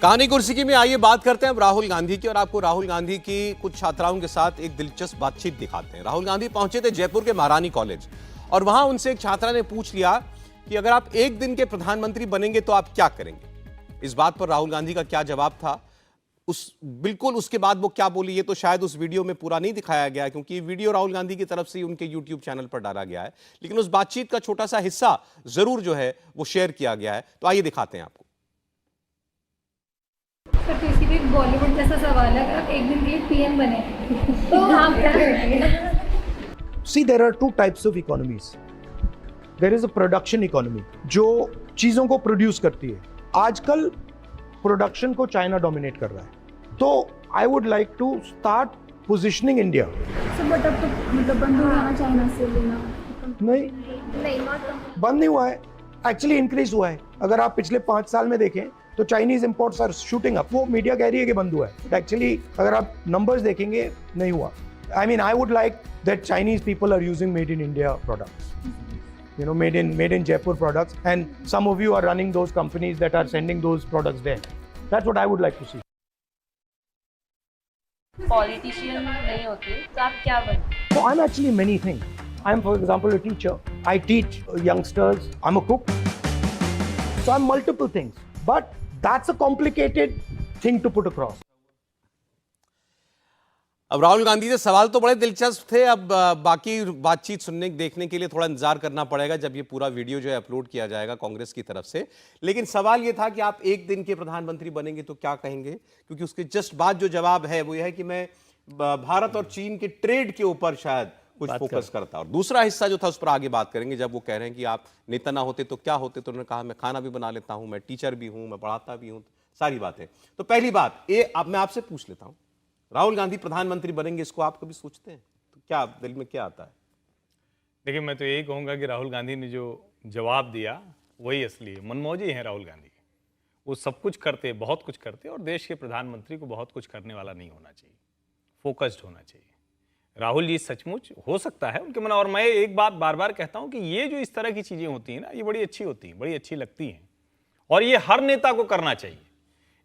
कहानी कुर्सी में आइए बात करते हैं अब राहुल गांधी की। और आपको राहुल गांधी की कुछ छात्राओं के साथ एक दिलचस्प बातचीत दिखाते हैं। राहुल गांधी पहुंचे थे जयपुर के महारानी कॉलेज और वहां उनसे एक छात्रा ने पूछ लिया कि अगर आप एक दिन के प्रधानमंत्री बनेंगे तो आप क्या करेंगे। इस बात पर राहुल गांधी का क्या जवाब था, बिल्कुल उसके बाद वो क्या बोली, ये तो शायद उस वीडियो में पूरा नहीं दिखाया गया क्योंकि ये वीडियो राहुल गांधी की तरफ से ही उनके यूट्यूब चैनल पर डाला गया है, लेकिन उस बातचीत का छोटा सा हिस्सा जरूर जो है वो शेयर किया गया है। तो आइए दिखाते हैं आपको। सर किसी भी बॉलीवुड जैसा सवाल है, अगर आप एक दिन के लिए पीएम बने तो आप क्या करेंगे? See, there are two types of economies. There is a production economy, जो चीजों को प्रोड्यूस करती है। आजकल प्रोडक्शन को चाइना डोमिनेट कर रहा है, तो I would like to start positioning India. Sir but अब तो मतलब बंद हो रहा है चाइना से लेना। नहीं बंद नहीं हुआ है, एक्चुअली इंक्रीज हुआ है। अगर आप पिछले 5 साल में देखें तो Chinese imports are shooting up. वो मीडिया कह रही है कि बंद हुआ है, एक्चुअली अगर आप नंबर्स देखेंगे नहीं हुआ। I mean, I would like that Chinese people are using made in India products, you know, made in Jaipur products, and some of you are running those companies that are sending those products there. That's what I would like to see. Politician नहीं होते तो आप क्या बनते? So I'm actually many things. I'm, for example, a teacher. I teach youngsters. I'm a cook. So I'm multiple things. But that's a complicated thing to put across. अब राहुल गांधी से सवाल तो बड़े दिलचस्प थे। अब बाकी बातचीत सुनने देखने के लिए थोड़ा इंतजार करना पड़ेगा जब ये पूरा वीडियो जो है अपलोड किया जाएगा कांग्रेस की तरफ से। लेकिन सवाल ये था कि आप एक दिन के प्रधानमंत्री बनेंगे तो क्या कहेंगे, क्योंकि उसके जस्ट बाद जो जवाब है वो ये है कि मैं भारत और चीन के ट्रेड के ऊपर शायद कुछ फोकस करता। और दूसरा हिस्सा जो था उस पर आगे बात करेंगे जब वो कह रहे हैं कि आप नेता ना होते तो क्या होते। तो उन्होंने कहा मैं खाना भी बना लेता हूं, मैं टीचर भी हूं, मैं पढ़ाता भी हूं, सारी बातें। तो पहली बात ये अब मैं आपसे पूछ लेता हूं, राहुल गांधी प्रधानमंत्री बनेंगे, इसको आप कभी सोचते हैं तो क्या दिल में क्या आता है? देखिए, मैं तो यही कहूँगा कि राहुल गांधी ने जो जवाब दिया वही असली है। मनमौजी हैं राहुल गांधी, वो सब कुछ करते, बहुत कुछ करते, और देश के प्रधानमंत्री को बहुत कुछ करने वाला नहीं होना चाहिए, फोकस्ड होना चाहिए। राहुल जी सचमुच हो सकता है उनके मन। और मैं एक बात बार बार कहता हूँ कि ये जो इस तरह की चीज़ें होती हैं ना, ये बड़ी अच्छी होती हैं, बड़ी अच्छी लगती हैं, और ये हर नेता को करना चाहिए।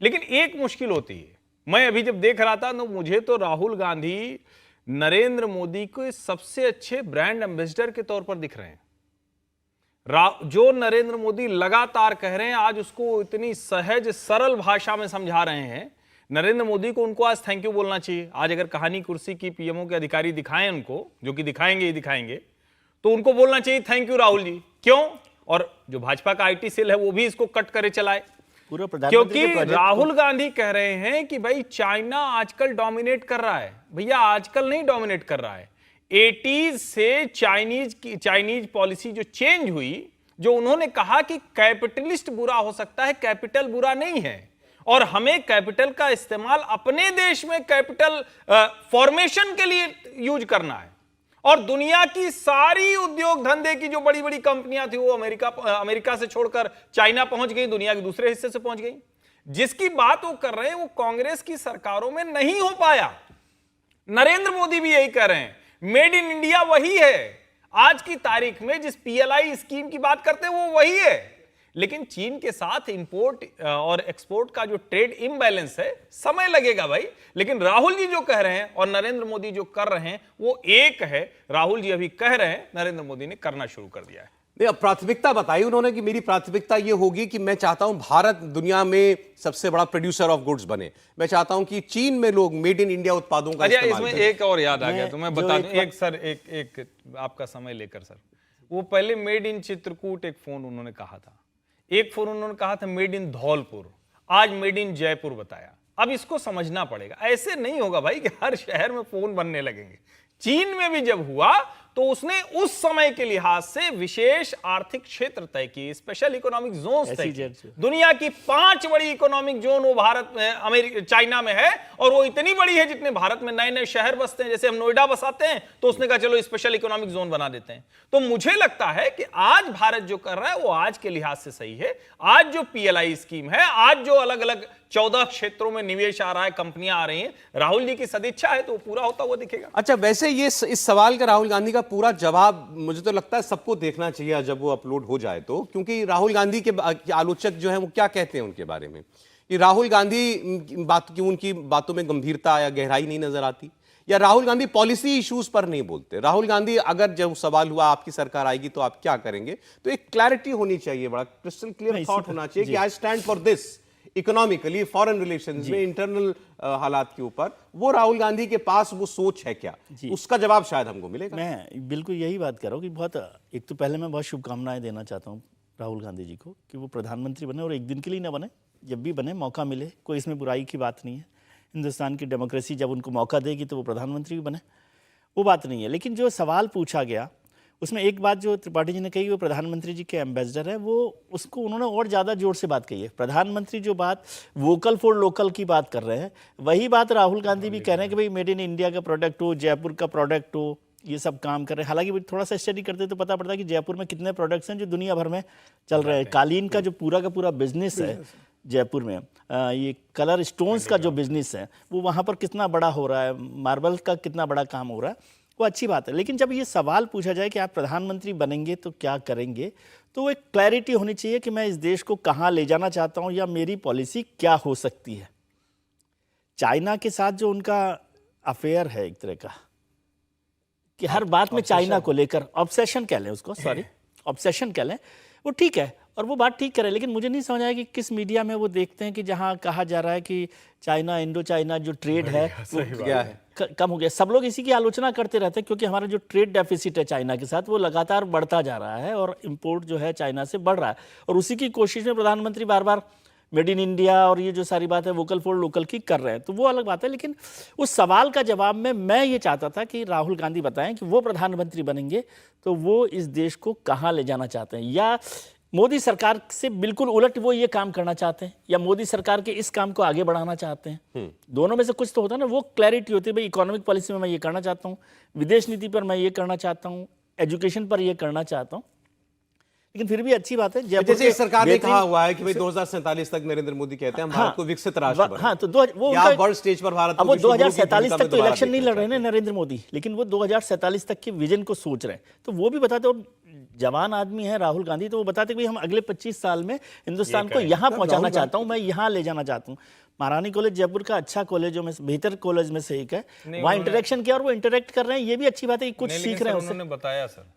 लेकिन एक मुश्किल होती है, मैं अभी जब देख रहा था तो मुझे तो राहुल गांधी नरेंद्र मोदी के सबसे अच्छे ब्रांड एम्बेसडर के तौर पर दिख रहे हैं। जो नरेंद्र मोदी लगातार कह रहे हैं, आज उसको इतनी सहज सरल भाषा में समझा रहे हैं। नरेंद्र मोदी को उनको आज थैंक यू बोलना चाहिए। आज अगर कहानी कुर्सी की पीएमओ के अधिकारी दिखाएं उनको, जो कि दिखाएंगे ही दिखाएंगे, तो उनको बोलना चाहिए थैंक यू राहुल जी। क्यों? और जो भाजपा का आईटी सेल है वो भी इसको कट करे चलाए, क्योंकि राहुल गांधी कह रहे हैं कि भाई चाइना आजकल डोमिनेट कर रहा है। भैया आजकल नहीं डोमिनेट कर रहा है, 80s से चाइनीज पॉलिसी जो चेंज हुई, जो उन्होंने कहा कि कैपिटलिस्ट बुरा हो सकता है, कैपिटल बुरा नहीं है, और हमें कैपिटल का इस्तेमाल अपने देश में कैपिटल फॉर्मेशन के लिए यूज करना है। और दुनिया की सारी उद्योग धंधे की जो बड़ी बड़ी कंपनियां थी वो अमेरिका से छोड़कर चाइना पहुंच गई, दुनिया के दूसरे हिस्से से पहुंच गई। जिसकी बात वो कर रहे हैं वो कांग्रेस की सरकारों में नहीं हो पाया। नरेंद्र मोदी भी यही कह रहे हैं, मेड इन इंडिया वही है। आज की तारीख में जिस पीएलआई स्कीम की बात करते हैं वो वही है, लेकिन चीन के साथ इंपोर्ट और एक्सपोर्ट का जो ट्रेड इम्बैलेंस है, समय लगेगा भाई। लेकिन राहुल जी जो कह रहे हैं और नरेंद्र मोदी जो कर रहे हैं वो एक है। राहुल जी अभी कह रहे हैं, नरेंद्र मोदी ने करना शुरू कर दिया है। नहीं, अब प्राथमिकता बताई उन्होंने कि मेरी प्राथमिकता ये होगी कि मैं चाहता हूं भारत दुनिया में सबसे बड़ा प्रोड्यूसर ऑफ गुड्स बने। मैं चाहता हूं कि चीन में लोग मेड इन इंडिया उत्पादों का इस्तेमाल इसमें करें। एक और याद आ गया तो मैं बता दूं, एक आपका समय लेकर सर, वो पहले मेड इन चित्रकूट एक फोन उन्होंने कहा था, एक फोन उन्होंने कहा था मेड इन धौलपुर, आज मेड इन जयपुर बताया। अब इसको समझना पड़ेगा, ऐसे नहीं होगा भाई कि हर शहर में फोन बनने लगेंगे। चीन में भी जब हुआ तो उसने उस समय के लिहाज से विशेष आर्थिक क्षेत्र तय किए, स्पेशल इकोनॉमिक जोन्स तय किए। दुनिया की 5 बड़ी इकोनॉमिक जोन वो भारत में, चाइना में है, और वो इतनी बड़ी है जितने भारत में नए नए शहर बसते हैं। जैसे हम नोएडा बसाते हैं तो उसने कहा चलो स्पेशल इकोनॉमिक जोन बना देते हैं। तो मुझे लगता है कि आज भारत जो कर रहा है वो आज के लिहाज से सही है। आज जो पीएलआई स्कीम है, आज जो अलग अलग 14 क्षेत्रों में निवेश आ रहा है, कंपनियां आ रही हैं, राहुल जी की सदिच्छा है तो वो पूरा होता हुआ दिखेगा। अच्छा, वैसे ये इस सवाल का राहुल गांधी का पूरा जवाब मुझे तो लगता है सबको देखना चाहिए जब वो अपलोड हो जाए तो, क्योंकि राहुल गांधी के आलोचक जो है वो क्या कहते हैं उनके बारे में कि राहुल गांधी क्यों उनकी बातों में गंभीरता या गहराई नहीं नजर आती, या राहुल गांधी पॉलिसी इश्यूज पर नहीं बोलते? राहुल गांधी, अगर जब सवाल हुआ आपकी सरकार आएगी तो आप क्या करेंगे, तो एक क्लैरिटी होनी चाहिए, बड़ा क्रिस्टल क्लियर थॉट होना चाहिए कि I stand for this economically, foreign relations में, इंटरनल हालात के ऊपर। वो राहुल गांधी के पास वो सोच है क्या? उसका जवाब शायद हमको मिलेगा। मैं बिल्कुल यही बात कर रहा हूँ कि बहुत, एक तो पहले मैं बहुत शुभकामनाएं देना चाहता हूँ राहुल गांधी जी को कि वो प्रधानमंत्री बने, और एक दिन के लिए ना बने, जब भी बने मौका मिले, कोई इसमें बुराई की बात नहीं है। हिंदुस्तान की डेमोक्रेसी जब उनको मौका देगी तो वो प्रधानमंत्री भी बने, वो बात नहीं है। लेकिन जो सवाल पूछा गया उसमें एक बात जो त्रिपाठी जी ने कही, वो प्रधानमंत्री जी के एम्बेसडर है, वो उसको उन्होंने और ज़्यादा जोर से बात कही है। प्रधानमंत्री जो बात वोकल फॉर लोकल की बात कर रहे हैं, वही बात राहुल गांधी भी कह रहे हैं कि भाई मेड इन इंडिया का प्रोडक्ट हो, जयपुर का प्रोडक्ट हो, ये सब काम कर रहे हैं। हालांकि थोड़ा सा स्टडी करते तो पता पड़ता है कि जयपुर में कितने प्रोडक्ट्स हैं जो दुनिया भर में चल रहे हैं। कालीन का जो पूरा का पूरा बिजनेस है जयपुर में, ये कलर स्टोन्स का जो बिजनेस है वो वहाँ पर कितना बड़ा हो रहा है, मार्बल का कितना बड़ा काम हो रहा है, वो अच्छी बात है। लेकिन जब ये सवाल पूछा जाए कि आप प्रधानमंत्री बनेंगे तो क्या करेंगे, तो वो एक क्लैरिटी होनी चाहिए कि मैं इस देश को कहाँ ले जाना चाहता हूँ या मेरी पॉलिसी क्या हो सकती है। चाइना के साथ जो उनका अफेयर है एक तरह का, कि हर बात में चाइना को लेकर ऑब्सेशन कह लें उसको, सॉरी ऑब्सेशन कह लें, वो ठीक है और वो बात ठीक करे। लेकिन मुझे नहीं समझ आया कि किस मीडिया में वो देखते हैं कि जहाँ कहा जा रहा है कि चाइना इंडो चाइना जो ट्रेड है वो क्या है, कम हो गया। सब लोग इसी की आलोचना करते रहते हैं क्योंकि हमारा जो ट्रेड डेफिसिट है चाइना के साथ वो लगातार बढ़ता जा रहा है और इम्पोर्ट जो है चाइना से बढ़ रहा है, और उसी की कोशिश में प्रधानमंत्री बार बार मेड इन इंडिया और ये जो सारी बात है वोकल फॉर लोकल की कर रहे हैं, तो वो अलग बात है। लेकिन उस सवाल का जवाब में मैं ये चाहता था कि राहुल गांधी बताएं कि वो प्रधानमंत्री बनेंगे तो वो इस देश को कहाँ ले जाना चाहते हैं, या मोदी सरकार से बिल्कुल उलट वो ये काम करना चाहते हैं, या मोदी सरकार के इस काम को आगे बढ़ाना चाहते हैं। दोनों में से कुछ तो होता है ना, वो क्लैरिटी होती है भाई इकोनॉमिक पॉलिसी में मैं ये करना चाहता हूँ, विदेश नीति पर मैं ये करना चाहता हूँ, एजुकेशन पर ये करना चाहता हूँ। लेकिन फिर भी अच्छी बात है, जैसे इस सरकार ने कहा हुआ है कि भाई 2047 तक नरेंद्र मोदी कहते हैं हम भारत को विकसित राष्ट्र बनाएं। हाँ, तो वो वर्ल्ड स्टेज पर भारत अब वो 2047 तक तो इलेक्शन नहीं लड़ रहे हैं नरेंद्र मोदी, लेकिन वो 2047 तक के विजन को सोच रहे हैं। तो वो भी बताते, और जवान आदमी है राहुल गांधी, तो वो बताते कि हम अगले 25 साल में हिंदुस्तान को यहाँ पहुंचाना चाहता हूँ, मैं यहाँ ले जाना चाहता हूँ। महारानी कॉलेज जयपुर का अच्छा कॉलेजों में बेहतर कॉलेज में से एक है, वहाँ इंटरेक्शन किया और वो इंटरेक्ट कर रहे हैं, ये भी अच्छी बात है, कुछ सीख रहे हैं। उन्होंने बताया सर,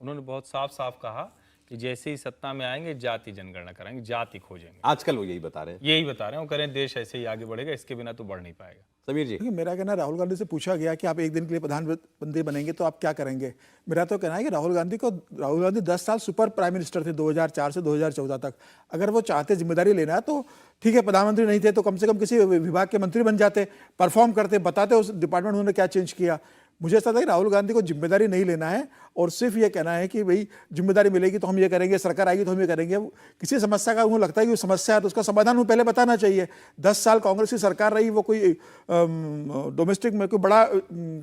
उन्होंने बहुत साफ साफ कहा कि जैसे ही सत्ता में आएंगे जाति जनगणना कराएंगे, जाति खोजेंगे। आजकल वो यही बता रहे हैं, वो करें, देश ऐसे ही आगे बढ़ेगा, इसके बिना तो बढ़ नहीं पाएगा। समीर जी, मेरा कहना, राहुल गांधी से पूछा गया कि आप एक दिन के लिए प्रधानमंत्री बनेंगे तो आप क्या करेंगे। मेरा तो कहना है कि राहुल गांधी 10 साल सुपर प्राइम मिनिस्टर थे 2004 से 2014 तक। अगर वो चाहते जिम्मेदारी लेना है तो ठीक है, प्रधानमंत्री नहीं थे तो कम से कम किसी विभाग के मंत्री बन जाते, परफॉर्म करते, बताते उस डिपार्टमेंट उन्होंने क्या चेंज किया। मुझे ऐसा था कि राहुल गांधी को जिम्मेदारी नहीं लेना है और सिर्फ ये कहना है कि भाई जिम्मेदारी मिलेगी तो हम ये करेंगे, सरकार आएगी तो हम ये करेंगे। किसी समस्या का उन्हें लगता है कि समस्या है तो उसका समाधान उन्हें पहले बताना चाहिए। 10 साल कांग्रेस की सरकार रही, वो कोई डोमेस्टिक में कोई बड़ा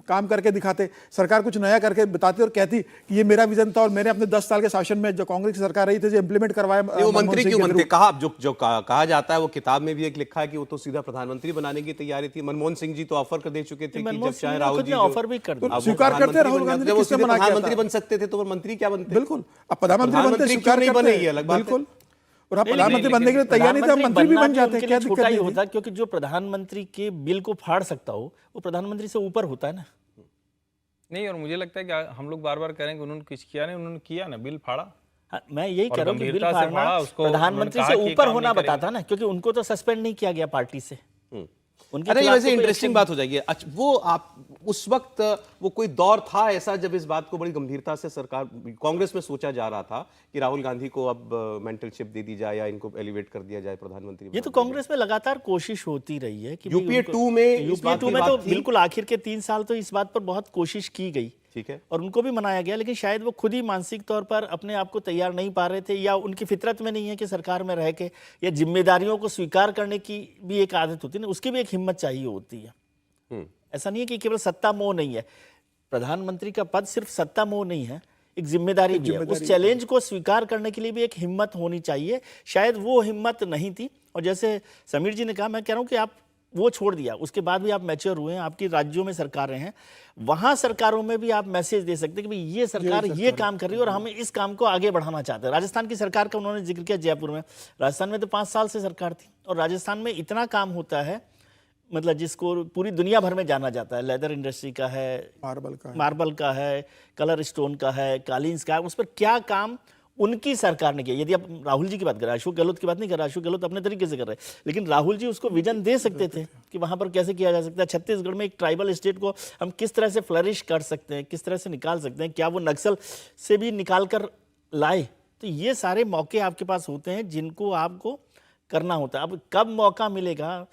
काम करके दिखाते, सरकार कुछ नया करके बताती और कहती कि ये मेरा विजन था और मैंने अपने 10 साल के शासन में जो कांग्रेस की सरकार रही थी जो इम्प्लीमेंट करवाया। वो मंत्री क्यों बनते? कहा जो कहा जाता है, वो किताब में भी एक लिखा है कि वो तो सीधा प्रधानमंत्री बनाने की तैयारी थी। मनमोहन सिंह जी तो ऑफर कर दे चुके थे कि जब चाहे राहुल जी ऑफर भी कर स्वीकार करते। राहुल गांधी ने किससे मना किया? प्रधानमंत्री बन सकते थे तो वो मंत्री क्या बनते? बिल्कुल, अब प्रधानमंत्री बनते, स्वीकार नहीं बने, ये अलग बात है। और आप प्रधानमंत्री बनने के लिए तैयार नहीं थे, मंत्री भी बन जाते हैं, क्या दिक्कत नहीं होता? क्योंकि जो प्रधानमंत्री के बिल को फाड़ सकता हो वो प्रधानमंत्री से ऊपर होता है ना। नहीं, और मुझे लगता है कि हम लोग बार बार करेंगे उन्होंने कुछ किया नहीं, उन्होंने किया ना, बिल फाड़ा। हाँ, मैं यही कह रहा हूँ कि बिल फाड़ना प्रधानमंत्री से ऊपर होना बताता ना, क्योंकि उनको तो सस्पेंड नहीं किया गया पार्टी से। अरे वैसे इंटरेस्टिंग बात हो जाएगी। अच्छा, वो आप उस वक्त वो कोई दौर था ऐसा जब इस बात को बड़ी गंभीरता से सरकार कांग्रेस में सोचा जा रहा था कि राहुल गांधी को अब मेंटरशिप दे दी जाए या इनको एलिवेट कर दिया जाए प्रधानमंत्री? ये तो कांग्रेस में लगातार कोशिश होती रही है कि यूपीए 2 में तो बिल्कुल आखिर के 3 साल तो इस बात पर बहुत कोशिश की गई, ठीक है, और उनको भी मनाया गया, लेकिन शायद वो खुद ही मानसिक तौर पर अपने आप को तैयार नहीं पा रहे थे, या उनकी फितरत में नहीं है कि सरकार में रह के या जिम्मेदारियों को स्वीकार करने की भी एक आदत होती है ना, उसकी भी एक हिम्मत चाहिए होती है। ऐसा नहीं है कि केवल सत्ता मोह नहीं है, प्रधानमंत्री का पद सिर्फ सत्ता मोह नहीं है, एक जिम्मेदारी भी है। उस चैलेंज को स्वीकार करने के लिए भी एक हिम्मत होनी चाहिए, शायद वो हिम्मत नहीं थी। और जैसे समीर जी ने कहा, मैं कह रहा हूँ कि आप वो छोड़ दिया, उसके बाद भी आप मैच्योर हुए हैं, आपकी राज्यों में सरकारें हैं, वहां सरकारों में भी आप मैसेज दे सकते हैं कि भाई ये सरकार ये काम कर रही है और हम इस काम को आगे बढ़ाना चाहते हैं। राजस्थान की सरकार का उन्होंने जिक्र किया जयपुर में, राजस्थान में तो 5 साल से सरकार थी और राजस्थान में इतना काम होता है, मतलब जिसको पूरी दुनिया भर में जाना जाता है, लेदर इंडस्ट्री का है, मार्बल का है, कलर स्टोन का है, कालीन्स का है, उस पर क्या काम उनकी सरकार ने किया। यदि आप राहुल जी की बात करें, अशोक गहलोत की बात नहीं कर रहे, अशोक गहलोत अपने तरीके से कर रहे हैं, लेकिन राहुल जी उसको विजन दे सकते थे कि वहां पर कैसे किया जा सकता है, छत्तीसगढ़ में एक ट्राइबल स्टेट को हम किस तरह से फ्लरिश कर सकते हैं, किस तरह से निकाल सकते हैं, क्या वो नक्सल से भी निकाल कर लाए। तो ये सारे मौके आपके पास होते हैं जिनको आपको करना होता है। अब कब मौका मिलेगा,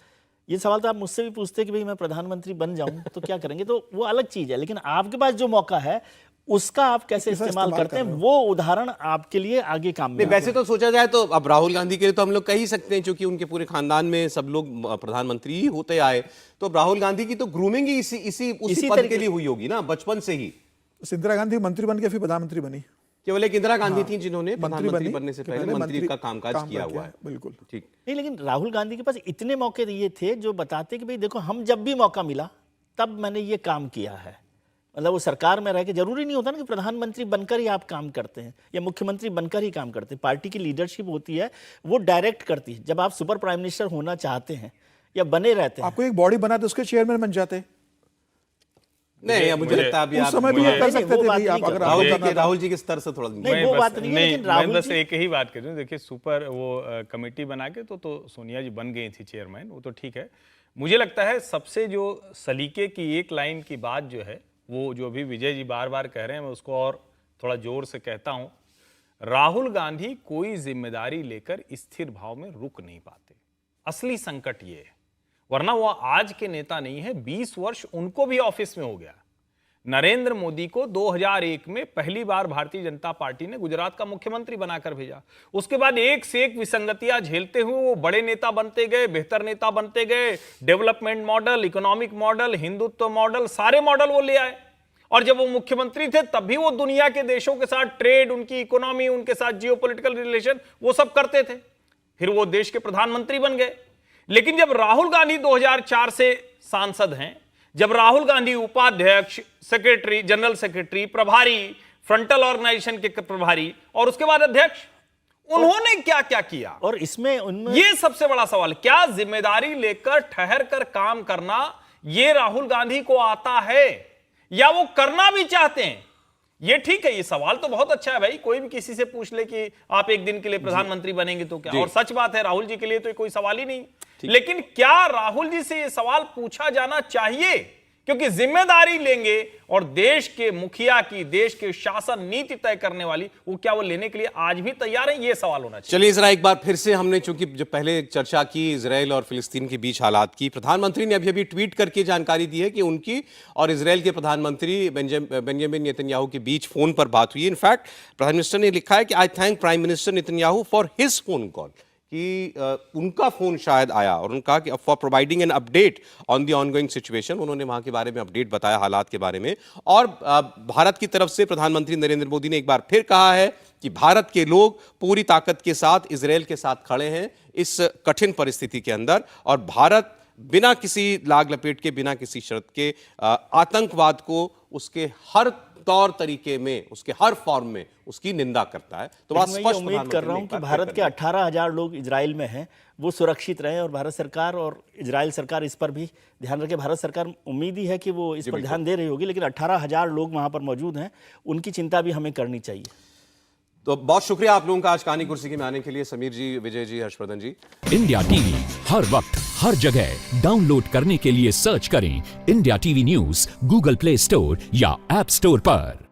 ये सवाल तो आप मुझसे भी पूछते हैं कि भाई मैं प्रधानमंत्री बन जाऊं तो क्या करेंगे, तो वो अलग चीज है, लेकिन आपके पास जो मौका है उसका आप कैसे इस्तेमाल करते हैं, वो उदाहरण आपके लिए आगे काम में। वैसे तो सोचा जाए तो अब राहुल गांधी के लिए तो हम लोग कह ही सकते हैं, क्योंकि उनके पूरे खानदान में सब लोग प्रधानमंत्री ही होते आए, तो अब राहुल गांधी की तो ग्रूमिंग ही इसी पद के लिए हुई होगी ना, बचपन से ही। इंदिरा गांधी मंत्री बन के फिर प्रधानमंत्री बनी, केवल एक इंदिरा गांधी थी जिन्होंने प्रधानमंत्री बनने से पहले मंत्री का कामकाज किया हुआ है। बिल्कुल ठीक नहीं, लेकिन राहुल गांधी के पास इतने मौके ये थे जो बताते कि भाई देखो हम जब भी मौका मिला तब मैंने ये काम किया है। मतलब वो सरकार में रह के, जरूरी नहीं होता ना कि प्रधानमंत्री बनकर ही आप काम करते हैं या मुख्यमंत्री बनकर ही काम करते हैं। पार्टी की लीडरशिप होती है, वो डायरेक्ट करती है। जब आप सुपर प्राइम मिनिस्टर होना चाहते हैं या बने रहते हैं, आपको एक बॉडी बना तो उसके चेयरमैन बन जाते। नहीं, मुझे लगता है अभी उस समय भी ये कर सकते थे आप, अगर राहुल जी के स्तर से थोड़ा नहीं, वो बात नहीं है, लेकिन मैं राहुल बस जी एक ही बात कर रहा हूँ। देखिए सुपर वो कमेटी बना के तो सोनिया जी बन गई थी चेयरमैन, वो तो ठीक है। मुझे लगता है सबसे जो सलीके की एक लाइन की बात जो है, वो जो अभी विजय जी बार बार कह रहे हैं, मैं उसको और थोड़ा जोर से कहता हूं, राहुल गांधी कोई जिम्मेदारी लेकर स्थिर भाव में रुक नहीं पाते। असली संकट ये है, वरना वो आज के नेता नहीं है, 20 वर्ष उनको भी ऑफिस में हो गया। नरेंद्र मोदी को 2001 में पहली बार भारतीय जनता पार्टी ने गुजरात का मुख्यमंत्री बनाकर भेजा। उसके बाद एक से एक विसंगतियां झेलते हुए वो बड़े नेता बनते गए, बेहतर नेता बनते गए, development model, economic model, Hindutva model, सारे मॉडल वो ले आए। और जब वो मुख्यमंत्री थे तब भी वो दुनिया के देशों के साथ ट्रेड, उनकी इकोनॉमी, उनके साथ जियोपॉलिटिकल रिलेशन, वो सब करते थे। फिर वो देश के प्रधानमंत्री बन गए। लेकिन जब राहुल गांधी 2004 से सांसद हैं, जब राहुल गांधी उपाध्यक्ष, सेक्रेटरी, जनरल सेक्रेटरी, प्रभारी, फ्रंटल ऑर्गेनाइजेशन के प्रभारी और उसके बाद अध्यक्ष, उन्होंने क्या क्या किया? और इसमें उनमें ये सबसे बड़ा सवाल, क्या जिम्मेदारी लेकर ठहर कर काम करना ये राहुल गांधी को आता है या वो करना भी चाहते हैं? ये ठीक है, ये सवाल तो बहुत अच्छा है भाई, कोई भी किसी से पूछ ले कि आप एक दिन के लिए प्रधानमंत्री बनेंगे तो क्या, और सच बात है राहुल जी के लिए तो कोई सवाल ही नहीं। लेकिन क्या राहुल जी से ये सवाल पूछा जाना चाहिए? क्योंकि जिम्मेदारी लेंगे और देश के मुखिया की, देश के शासन नीति तय करने वाली, वो क्या वो लेने के लिए आज भी तैयार है? ये सवाल होना चाहिए। चलिए जरा एक बार फिर से, हमने चूंकि जो पहले चर्चा की इजराइल और फिलिस्तीन के बीच हालात की, प्रधानमंत्री ने अभी ट्वीट करके जानकारी दी है कि उनकी और इजराइल के प्रधानमंत्री बेंजामिन नेतन्याहू के बीच फोन पर बात हुई। इनफैक्ट प्राइम मिनिस्टर ने लिखा है कि आई thank prime minister Netanyahu for his phone call, कि उनका फोन शायद आया और उन्होंने कहा कि for providing an update on the ongoing situation, उन्होंने वहां के बारे में अपडेट बताया, हालात के बारे में। और भारत की तरफ से प्रधानमंत्री नरेंद्र मोदी ने एक बार फिर कहा है कि भारत के लोग पूरी ताकत के साथ इजराइल के साथ खड़े हैं इस कठिन परिस्थिति के अंदर, और भारत बिना किसी लाग लपेट के, बिना किसी शर्त के आतंकवाद को उसके हर तौर तरीके में, उसके हर फॉर्म में उसकी निंदा करता है। तो बात स्पष्ट, मैं उम्मीद कर रहा हूं कि भारत के 18,000 लोग इजराइल में हैं, वो सुरक्षित रहें, और भारत सरकार और इजराइल सरकार इस पर भी ध्यान रखे। भारत सरकार उम्मीद ही है कि वो इस पर ध्यान दे रही होगी, लेकिन 18,000 लोग वहां पर मौजूद हैं, उनकी चिंता भी हमें करनी चाहिए। तो बहुत शुक्रिया आप लोगों का आज कहानी कुर्सी में आने के लिए, समीर जी, विजय जी, हर्षवर्धन जी। इंडिया टीवी हर वक्त हर जगह डाउनलोड करने के लिए सर्च करें India TV news Google play store या ऐप स्टोर पर।